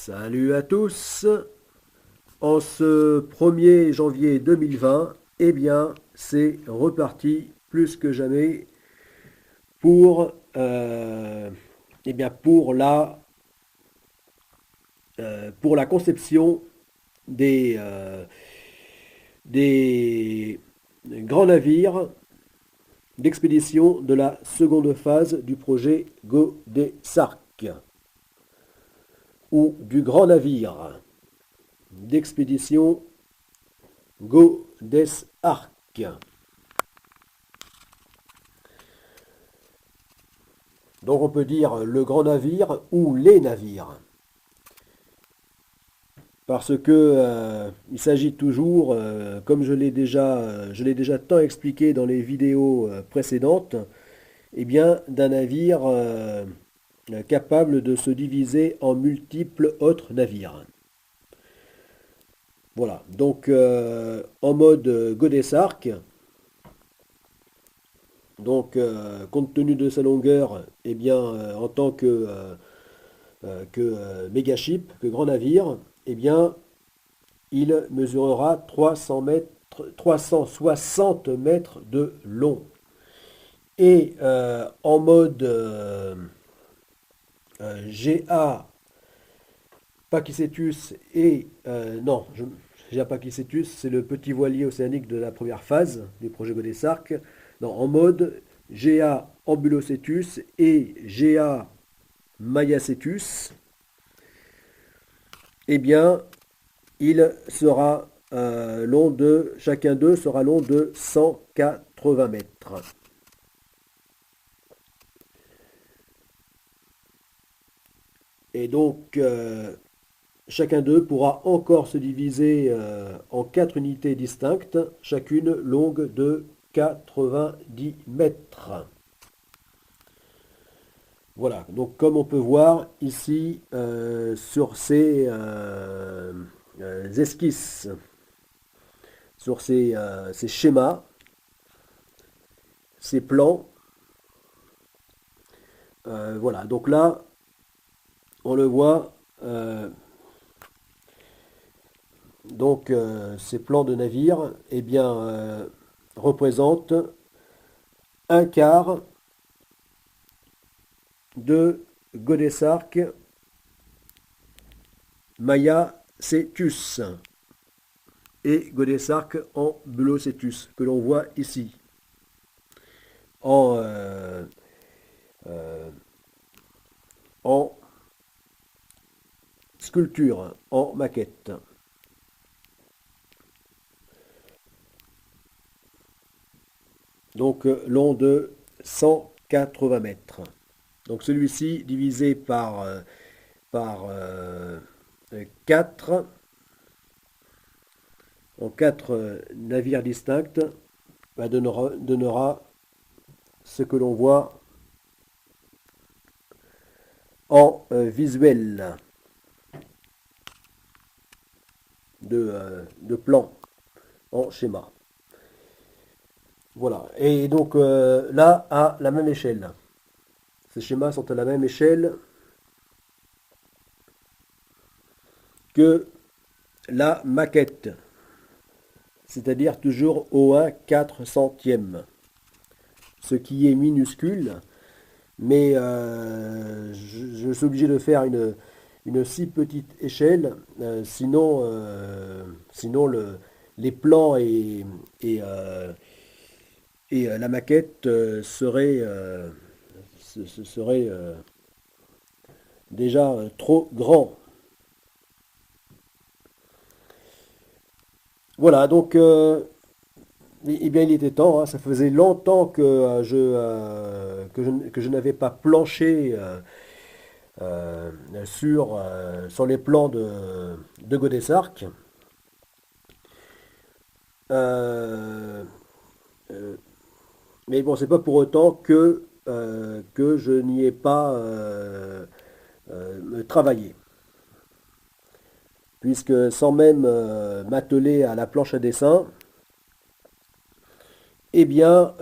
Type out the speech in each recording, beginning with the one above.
Salut à tous. En ce 1er janvier 2020, eh bien, c'est reparti plus que jamais pour, eh bien, pour la conception des, euh, des grands navires d'expédition de la seconde phase du projet Godesarc ou du grand navire d'expédition Godesarc. Donc on peut dire le grand navire ou les navires. Parce que il s'agit toujours, comme je l'ai déjà tant expliqué dans les vidéos précédentes, eh bien d'un navire capable de se diviser en multiples autres navires. Voilà, donc en mode Godesarc, donc compte tenu de sa longueur, eh bien en tant que mégaship, que grand navire, eh bien il mesurera 360 mètres de long. Et en mode GA Pakicetus et non, GA Pakicetus, c'est le petit voilier océanique de la première phase du projet Godesarc. Non, en mode GA Ambulocetus et GA Mayacetus, eh bien, chacun d'eux sera long de 180 mètres. Et donc, chacun d'eux pourra encore se diviser en 4 unités distinctes, chacune longue de 90 mètres. Voilà, donc comme on peut voir ici sur ces esquisses, sur ces schémas, ces plans, voilà, donc là, on le voit, ces plans de navire, eh bien, représentent un quart de Godesarc Mayacetus et Godesarc Ambulocetus, que l'on voit ici, en, euh, en sculpture, en maquette. Donc long de 180 mètres. Donc celui-ci divisé par 4 en 4 navires distincts donnera ce que l'on voit en visuel de plan, en schéma. Voilà, et donc là, à la même échelle. Ces schémas sont à la même échelle que la maquette, c'est-à-dire toujours au 1/4 centième, ce qui est minuscule, mais je suis obligé de faire une si petite échelle, sinon les plans et la maquette serait déjà trop grand. Voilà, donc eh bien il était temps, hein, ça faisait longtemps que je n'avais pas planché sur les plans de Godesarc. Euh, euh, mais bon, c'est pas pour autant que je n'y ai pas travaillé. Puisque sans même m'atteler à la planche à dessin, eh bien,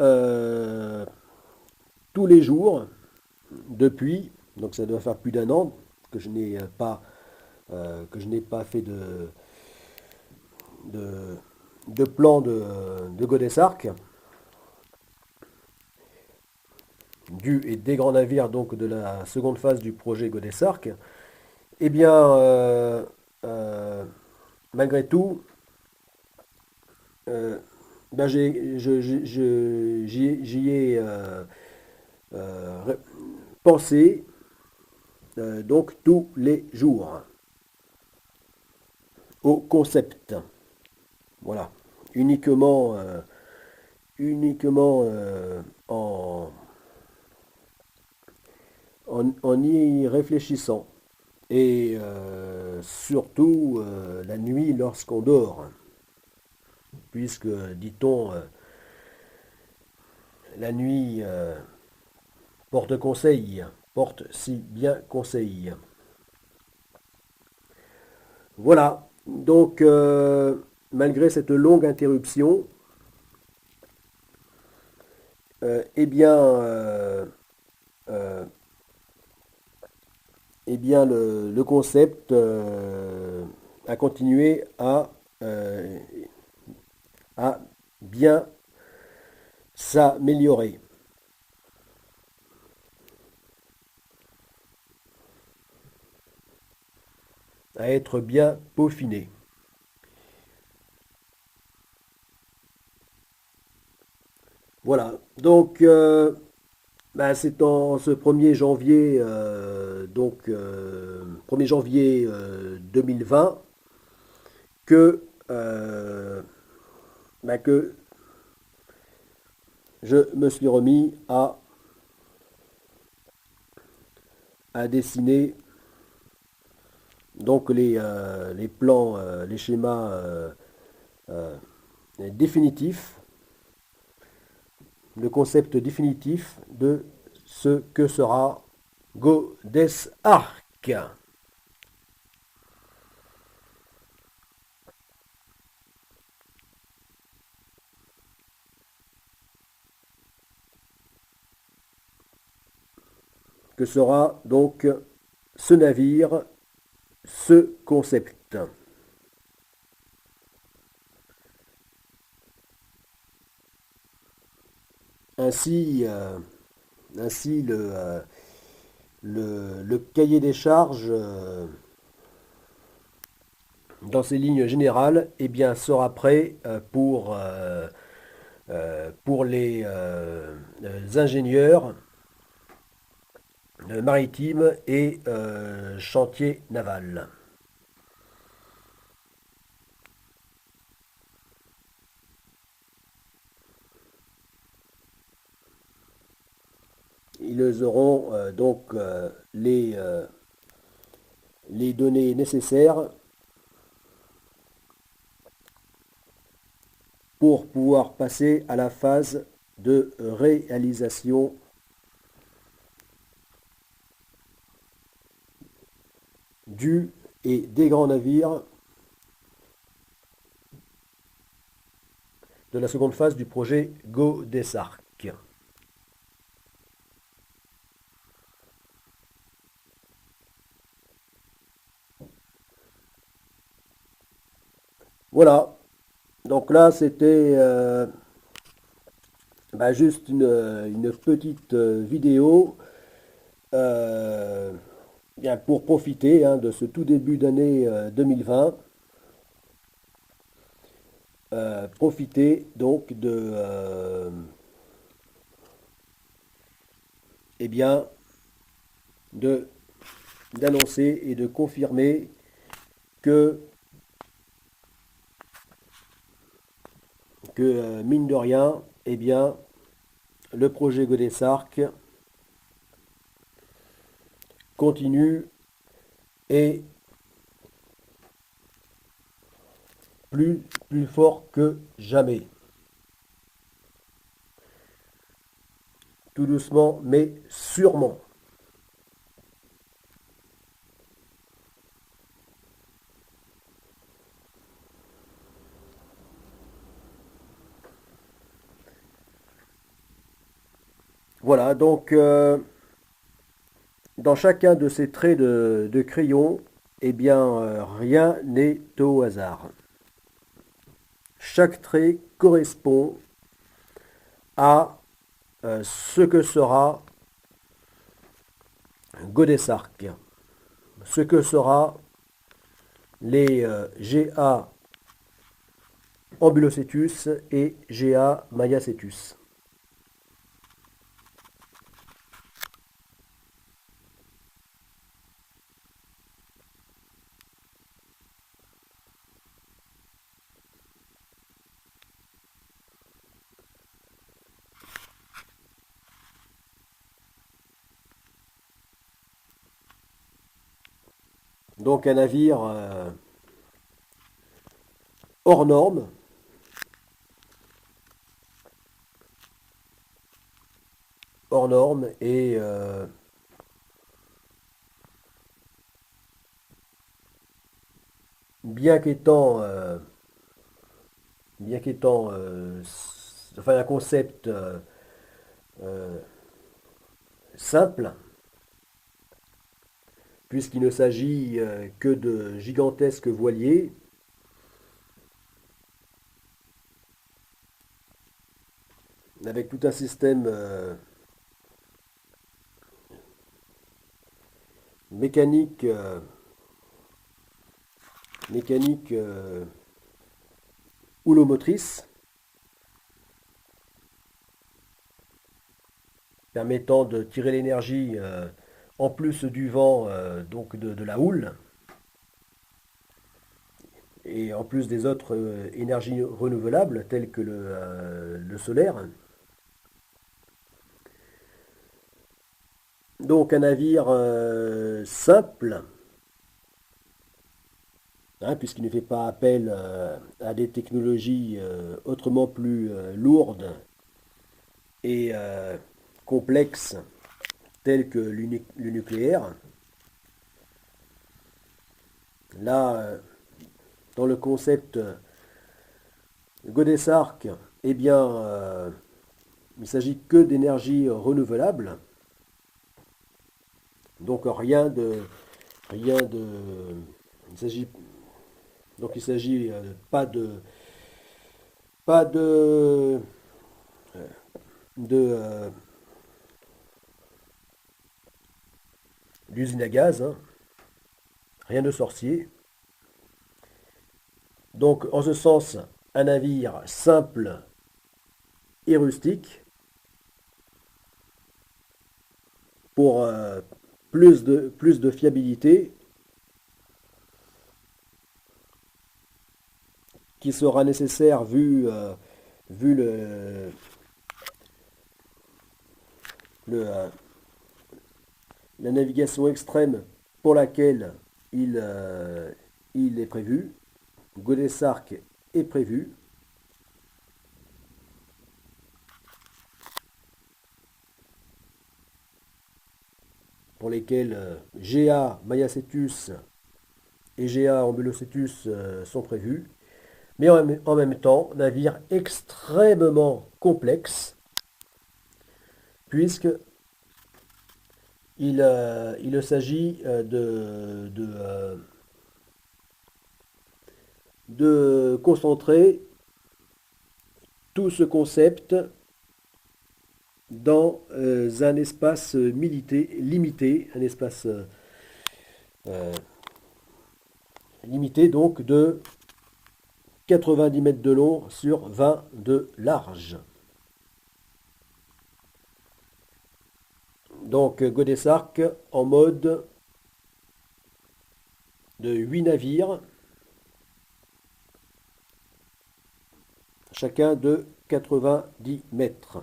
tous les jours, depuis, donc ça doit faire plus d'1 an que je n'ai pas que je n'ai pas fait de, de plan de Godessarc, du et des grands navires donc de la seconde phase du projet Godessarc, eh bien, euh, malgré tout, euh, ben j'y ai pensé donc tous les jours au concept. Voilà. Uniquement, uniquement en y réfléchissant. Et surtout la nuit lorsqu'on dort. Puisque, dit-on, la nuit porte conseil, porte si bien conseil. Voilà. Donc, malgré cette longue interruption, eh bien, euh, eh bien le concept a continué euh, à bien s'améliorer, à être bien peaufiné. Voilà. Donc, bah, c'est en ce 1er janvier, 1er janvier 2020 que, que je me suis remis à dessiner donc les plans, les schémas euh, définitifs, le concept définitif de ce que sera Godes Arc. Que sera donc ce navire, ce concept. Ainsi, ainsi le cahier des charges, dans ses lignes générales, eh bien, sera prêt pour les ingénieurs maritimes et chantiers navals. Ils auront donc les données nécessaires pour pouvoir passer à la phase de réalisation du et des grands navires de la seconde phase du projet Godessarc. Voilà, donc là c'était juste une petite vidéo bien pour profiter hein, de ce tout début d'année 2020. Profiter donc eh bien, de d'annoncer et de confirmer que, mine de rien, eh bien, le projet Godessarc continue et plus fort que jamais. Tout doucement, mais sûrement. Voilà, donc dans chacun de ces traits de crayon, eh bien, rien n'est au hasard. Chaque trait correspond à ce que sera Godesarque, ce que sera les GA Ambulocetus et GA Mayacetus. Donc un navire hors norme, et bien qu'étant enfin un concept euh, simple, puisqu'il ne s'agit que de gigantesques voiliers, avec tout un système mécanique, mécanique houlomotrice, permettant de tirer l'énergie en plus du vent, donc de la houle, et en plus des autres énergies renouvelables telles que le solaire. Donc un navire simple, hein, puisqu'il ne fait pas appel à des technologies autrement plus lourdes et complexes telles que le nucléaire. Là, dans le concept Godesarc, eh bien, il ne s'agit que d'énergie renouvelable. Donc il s'agit pas de d'usine à gaz, hein, rien de sorcier. Donc en ce sens, un navire simple et rustique pour plus de fiabilité qui sera nécessaire vu le, la navigation extrême pour laquelle il est prévu. Godesarc est prévu. Pour lesquels GA Mayacetus et GA Ambulocetus sont prévus. Mais en même temps, navire extrêmement complexe, puisque il s'agit de concentrer tout ce concept dans un espace limité, un espace limité donc de 90 mètres de long sur 20 de large. Donc Godesarc en mode de 8 navires, chacun de 90 mètres.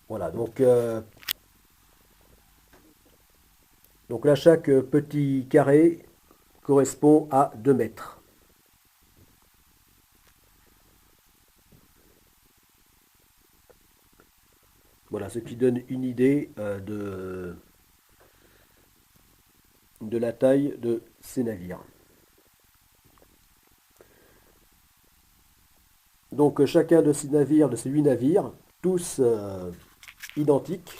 Voilà, donc là, chaque petit carré correspond à 2 mètres. Voilà, ce qui donne une idée de la taille de ces navires. Donc chacun de ces navires, de ces 8 navires, tous identiques,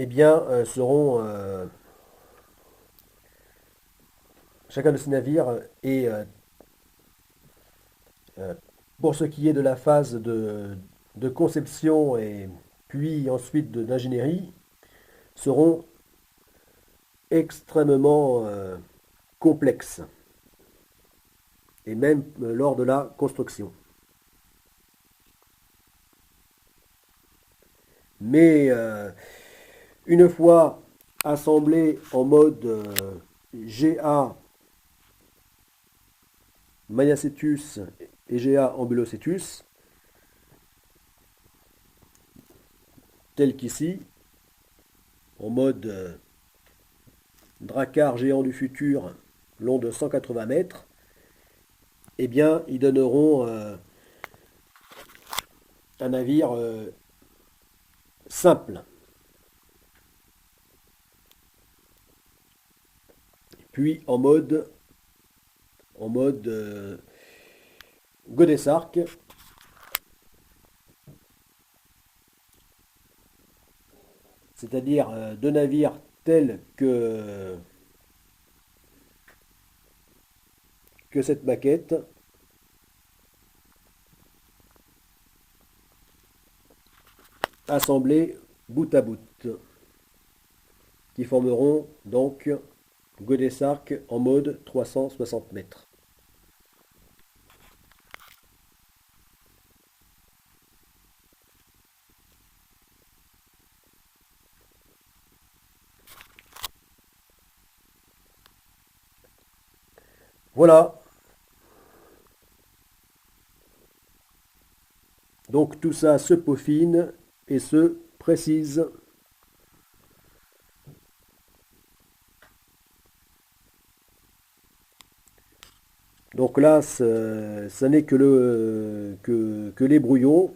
eh bien, chacun de ces navires est, euh, pour ce qui est de la phase de conception et puis ensuite d'ingénierie, seront extrêmement complexes, et même lors de la construction. Mais une fois assemblés en mode GA Mayacetus et GA Ambulocetus, tel qu'ici, en mode Drakkar géant du futur, long de 180 mètres, eh bien, ils donneront un navire simple. Puis en mode Godesark, c'est-à-dire deux navires tels que cette maquette, assemblés bout à bout, qui formeront donc Godesark en mode 360 mètres. Voilà. Donc tout ça se peaufine et se précise. Donc là, ça n'est que les brouillons.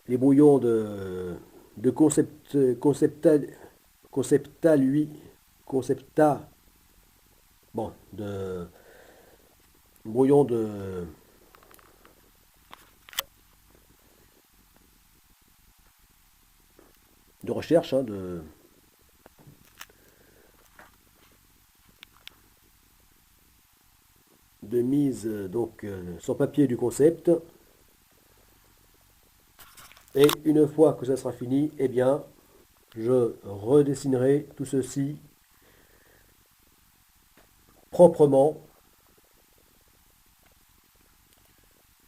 Les brouillons de concepta, bon, de brouillons de recherche, hein, de mise donc sur papier du concept. Et une fois que ça sera fini, eh bien, je redessinerai tout ceci proprement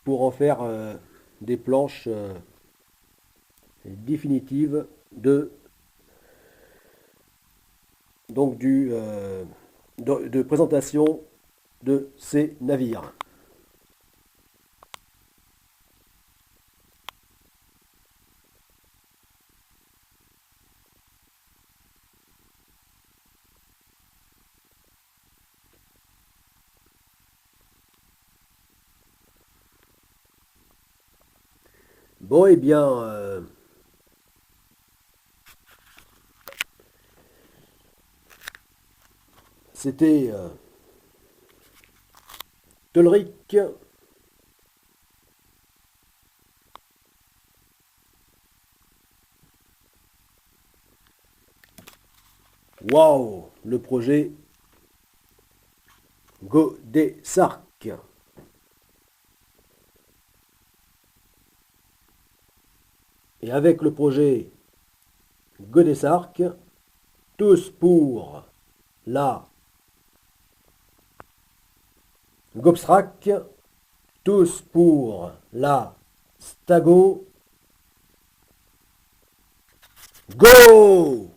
pour en faire des planches définitives de présentation de ces navires. Bon, eh bien, c'était Tolric. Waouh, le projet Godesark. Et avec le projet Godesark, tous pour la Gobstrak, tous pour la Stago. Go!